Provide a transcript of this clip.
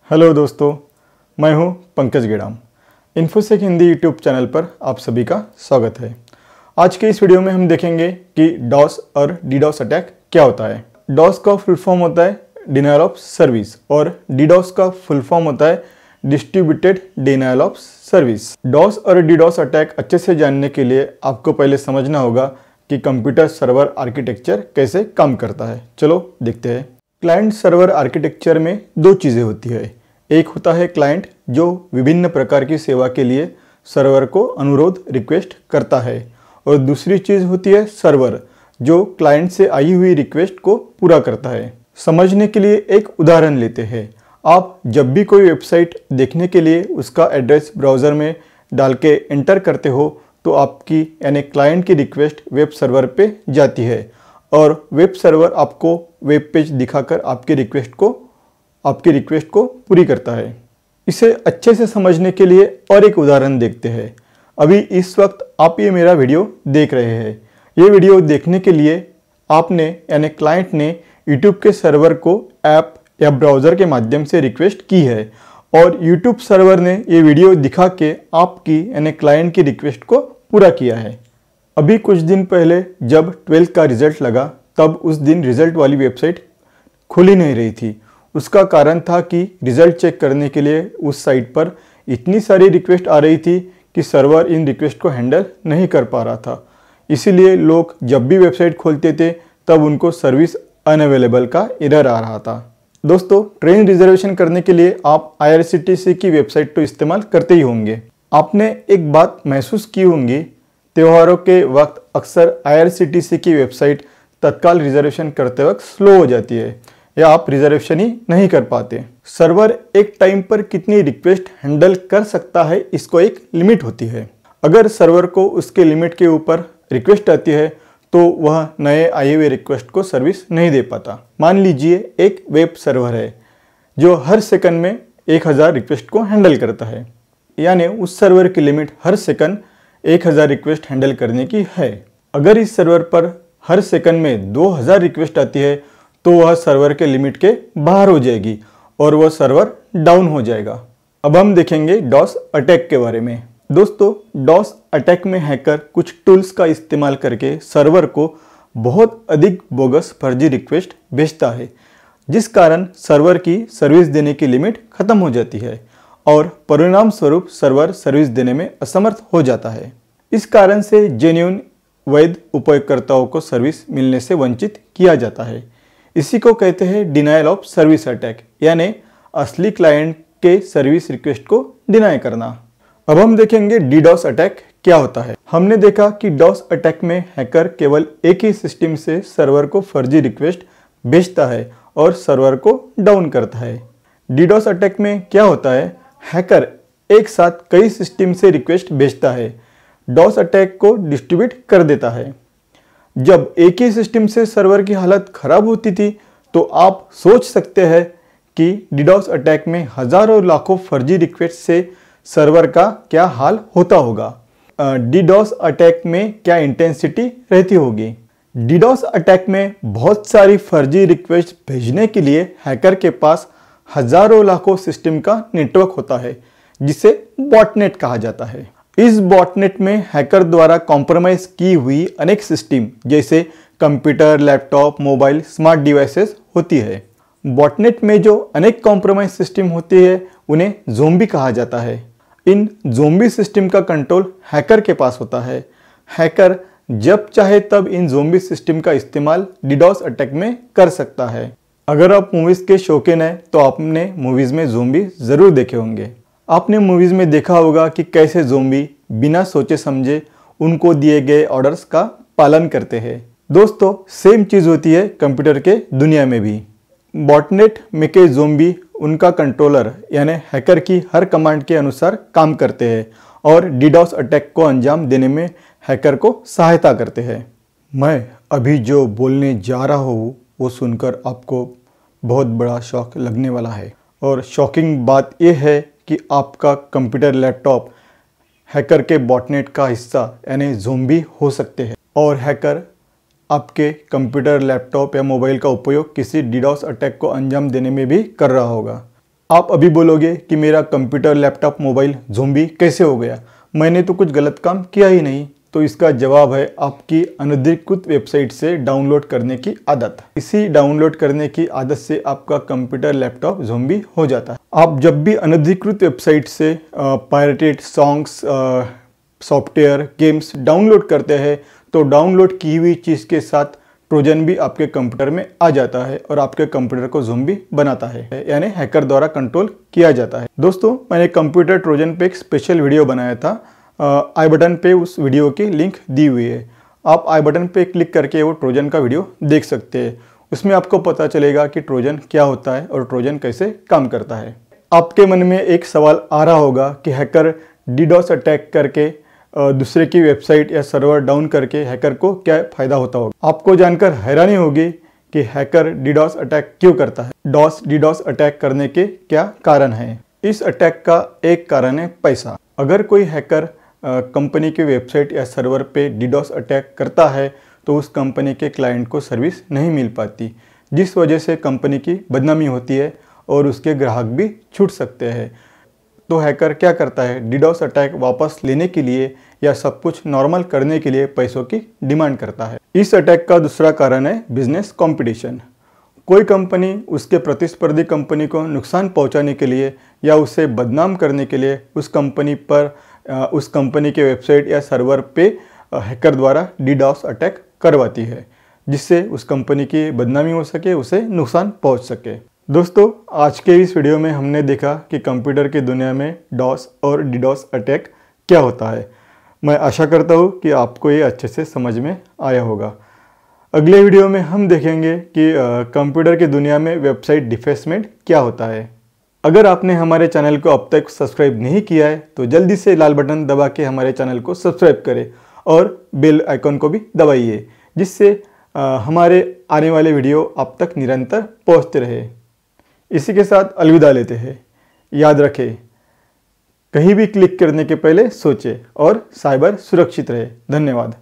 Hello दोस्तों, मैं हूं Pankaj Gedam. Infosec Hindi YouTube channel पर आप सभी का स्वागत है। आज के इस वीडियो में हम देखेंगे कि डॉस और डीडॉस अटैक क्या होता है। डॉस का फुल फॉर्म होता है डिनायल ऑफ सर्विस और डीडॉस का फुल फॉर्म होता है distributed denial of service. DoS और डीडॉस अटैक अच्छे से जानने के लिए आपको पहले समझना होगा कि कंप्यूटर सर्वर आर्किटेक्चर कैसे काम करता है। चलो देखते हैं। क्लाइंट सर्वर आर्किटेक्चर में दो चीज़ें होती है। एक होता है क्लाइंट जो विभिन्न प्रकार की सेवा के लिए सर्वर को अनुरोध रिक्वेस्ट करता है, और दूसरी चीज़ होती है सर्वर जो क्लाइंट से आई हुई रिक्वेस्ट को पूरा करता है। समझने के लिए एक उदाहरण लेते हैं। आप जब भी कोई वेबसाइट देखने के लिए उसका एड्रेस ब्राउज़र में डाल के एंटर करते हो तो आपकी यानी क्लाइंट की रिक्वेस्ट वेब सर्वर पे जाती है और वेब सर्वर आपको वेब पेज दिखाकर आपकी रिक्वेस्ट को पूरी करता है। इसे अच्छे से समझने के लिए और एक उदाहरण देखते हैं। अभी इस वक्त आप ये मेरा वीडियो देख रहे हैं। ये वीडियो देखने के लिए आपने यानी क्लाइंट ने यूट्यूब के सर्वर को ऐप या ब्राउज़र के माध्यम से रिक्वेस्ट की है और यूट्यूब सर्वर ने ये वीडियो दिखा के आपकी यानी क्लाइंट की रिक्वेस्ट को पूरा किया है। अभी कुछ दिन पहले जब 12th का रिजल्ट लगा तब उस दिन रिजल्ट वाली वेबसाइट खुली नहीं रही थी। उसका कारण था कि रिजल्ट चेक करने के लिए उस साइट पर इतनी सारी रिक्वेस्ट आ रही थी कि सर्वर इन रिक्वेस्ट को हैंडल नहीं कर पा रहा था। इसीलिए लोग जब भी वेबसाइट खोलते थे तब उनको सर्विस अनअवेलेबल का एरर आ रहा था। दोस्तों, ट्रेन रिजर्वेशन करने के लिए आप IRCTC की वेबसाइट तो इस्तेमाल करते ही होंगे। आपने एक बात महसूस की होंगी, त्योहारों के वक्त अक्सर IRCTC की वेबसाइट तत्काल रिजर्वेशन करते वक्त स्लो हो जाती है या आप रिजर्वेशन ही नहीं कर पाते। सर्वर एक टाइम पर कितनी रिक्वेस्ट हैंडल कर सकता है, इसको एक लिमिट होती है। अगर सर्वर को उसके लिमिट के ऊपर रिक्वेस्ट आती है तो वह नए आए हुए रिक्वेस्ट को सर्विस नहीं दे पाता। मान लीजिए एक वेब सर्वर है जो हर सेकंड में 1000 रिक्वेस्ट को हैंडल करता है, यानी उस सर्वर की लिमिट हर सेकंड 1000 रिक्वेस्ट हैंडल करने की है। अगर इस सर्वर पर हर सेकंड में 2000 रिक्वेस्ट आती है तो वह सर्वर के लिमिट के बाहर हो जाएगी और वह सर्वर डाउन हो जाएगा। अब हम देखेंगे डॉस अटैक के बारे में। दोस्तों, डॉस अटैक में हैकर कुछ टूल्स का इस्तेमाल करके सर्वर को बहुत अधिक बोगस फर्जी रिक्वेस्ट भेजता है, जिस कारण सर्वर की सर्विस देने की लिमिट खत्म हो जाती है और परिणाम स्वरूप सर्वर सर्विस देने में असमर्थ हो जाता है। इस कारण से जेन्युइन वैध उपयोगकर्ताओं को सर्विस मिलने से वंचित किया जाता है। इसी को कहते हैं डिनायल ऑफ सर्विस अटैक, यानी असली क्लाइंट के सर्विस रिक्वेस्ट को डिनाय करना। अब हम देखेंगे डीडॉस अटैक क्या होता है। हमने देखा कि डॉस अटैक में हैकर केवल एक ही सिस्टम से सर्वर को फर्जी रिक्वेस्ट भेजता है और सर्वर को डाउन करता है। डीडॉस अटैक में क्या होता है, हैकर एक साथ कई सिस्टम से रिक्वेस्ट भेजता है, डॉस अटैक को डिस्ट्रीब्यूट कर देता है। जब एक ही सिस्टम से सर्वर की हालत खराब होती थी तो आप सोच सकते हैं कि डीडॉस अटैक में हजारों लाखों फर्जी रिक्वेस्ट से सर्वर का क्या हाल होता होगा। डीडॉस अटैक में क्या इंटेंसिटी रहती होगी। डीडॉस अटैक में बहुत सारी फर्जी रिक्वेस्ट भेजने के लिए हैकर के पास हजारों लाखों सिस्टम का नेटवर्क होता है, जिसे बॉटनेट कहा जाता है। इस बॉटनेट में हैकर द्वारा कॉम्प्रोमाइज की हुई अनेक सिस्टम जैसे computer, laptop, mobile, smart devices होती है। बॉटनेट में जो अनेक कॉम्प्रोमाइज सिस्टम होती है उन्हें ज़ोंबी कहा जाता है। इन ज़ोंबी सिस्टम का कंट्रोल हैकर के पास होता है। हैकर जब चाहे तब इन ज़ोंबी सिस्टम का इस्तेमाल डीडॉस अटैक में कर सकता है। अगर आप मूवीज़ के शौकीन हैं तो आपने मूवीज़ में ज़ोंबी ज़रूर देखे होंगे। आपने मूवीज़ में देखा होगा कि कैसे ज़ोंबी बिना सोचे समझे उनको दिए गए ऑर्डर्स का पालन करते हैं। दोस्तों, सेम चीज़ होती है कंप्यूटर के दुनिया में भी। बॉटनेट में के ज़ोंबी उनका कंट्रोलर यानी हैकर की हर कमांड के अनुसार काम करते हैं और डीडॉस अटैक को अंजाम देने में हैकर को सहायता करते हैं। मैं अभी जो बोलने जा रहा हूँ वो सुनकर आपको बहुत बड़ा शौक लगने वाला है, और शॉकिंग बात यह है कि आपका कंप्यूटर, लैपटॉप हैकर के बॉटनेट का हिस्सा यानी ज़ोंबी हो सकते हैं और हैकर आपके कंप्यूटर, लैपटॉप या मोबाइल का उपयोग किसी डीडॉस अटैक को अंजाम देने में भी कर रहा होगा। आप अभी बोलोगे कि मेरा कंप्यूटर, लैपटॉप, मोबाइल ज़ोंबी कैसे हो गया, मैंने तो कुछ गलत काम किया ही नहीं। तो इसका जवाब है आपकी अनधिकृत वेबसाइट से डाउनलोड करने की आदत। इसी डाउनलोड करने की आदत से आपका कंप्यूटर, लैपटॉप ज़ोंबी हो जाता है। आप जब भी अनधिकृत वेबसाइट से pirated songs, software, games download करते हैं तो डाउनलोड की हुई चीज़ के साथ ट्रोजन भी आपके कंप्यूटर में आ जाता है और आपके कंप्यूटर को ज़ोंबी बनाता है, यानी हैकर द्वारा कंट्रोल किया जाता है। दोस्तों, मैंने कंप्यूटर ट्रोजन पे एक स्पेशल वीडियो बनाया था। आई बटन पे उस वीडियो की लिंक दी हुई है। आप आई बटन पे क्लिक करके वो ट्रोजन का वीडियो देख सकते हैं। उसमें आपको पता चलेगा कि ट्रोजन क्या होता है और ट्रोजन कैसे काम करता है। आपके मन में एक सवाल आ रहा होगा कि हैकर डीडॉस अटैक करके दूसरे की वेबसाइट या सर्वर डाउन करके हैकर को क्या फ़ायदा होता होगा। आपको जानकर हैरानी होगी कि हैकर डीडॉस अटैक क्यों करता है। डीडॉस अटैक करने के क्या कारण हैं। इस अटैक का एक कारण है पैसा। अगर कोई हैकर कंपनी की वेबसाइट या सर्वर पे डीडॉस अटैक करता है तो उस कंपनी के क्लाइंट को सर्विस नहीं मिल पाती, जिस वजह से कंपनी की बदनामी होती है और उसके ग्राहक भी छूट सकते हैं। तो हैकर क्या करता है, डीडॉस अटैक वापस लेने के लिए या सब कुछ नॉर्मल करने के लिए पैसों की डिमांड करता है। इस अटैक का दूसरा कारण है बिजनेस कंपटीशन। कोई कंपनी उसके प्रतिस्पर्धी कंपनी को नुकसान पहुंचाने के लिए या उसे बदनाम करने के लिए उस कंपनी के वेबसाइट या सर्वर पे हैकर द्वारा डीडॉस अटैक करवाती है, जिससे उस कंपनी की बदनामी हो सके, उसे नुकसान पहुंच सके। दोस्तों, आज के इस वीडियो में हमने देखा कि कंप्यूटर की दुनिया में डॉस और डीडॉस अटैक क्या होता है। मैं आशा करता हूँ कि आपको ये अच्छे से समझ में आया होगा। अगले वीडियो में हम देखेंगे कि कंप्यूटर की दुनिया में वेबसाइट डिफेसमेंट क्या होता है। अगर आपने हमारे चैनल को अब तक सब्सक्राइब नहीं किया है तो जल्दी से लाल बटन दबा के हमारे चैनल को सब्सक्राइब करें और बेल आइकन को भी दबाइए, जिससे हमारे आने वाले वीडियो आप तक निरंतर पहुँचते रहे। इसी के साथ अलविदा लेते हैं। याद रखें, कहीं भी क्लिक करने के पहले सोचें और साइबर सुरक्षित रहे। धन्यवाद।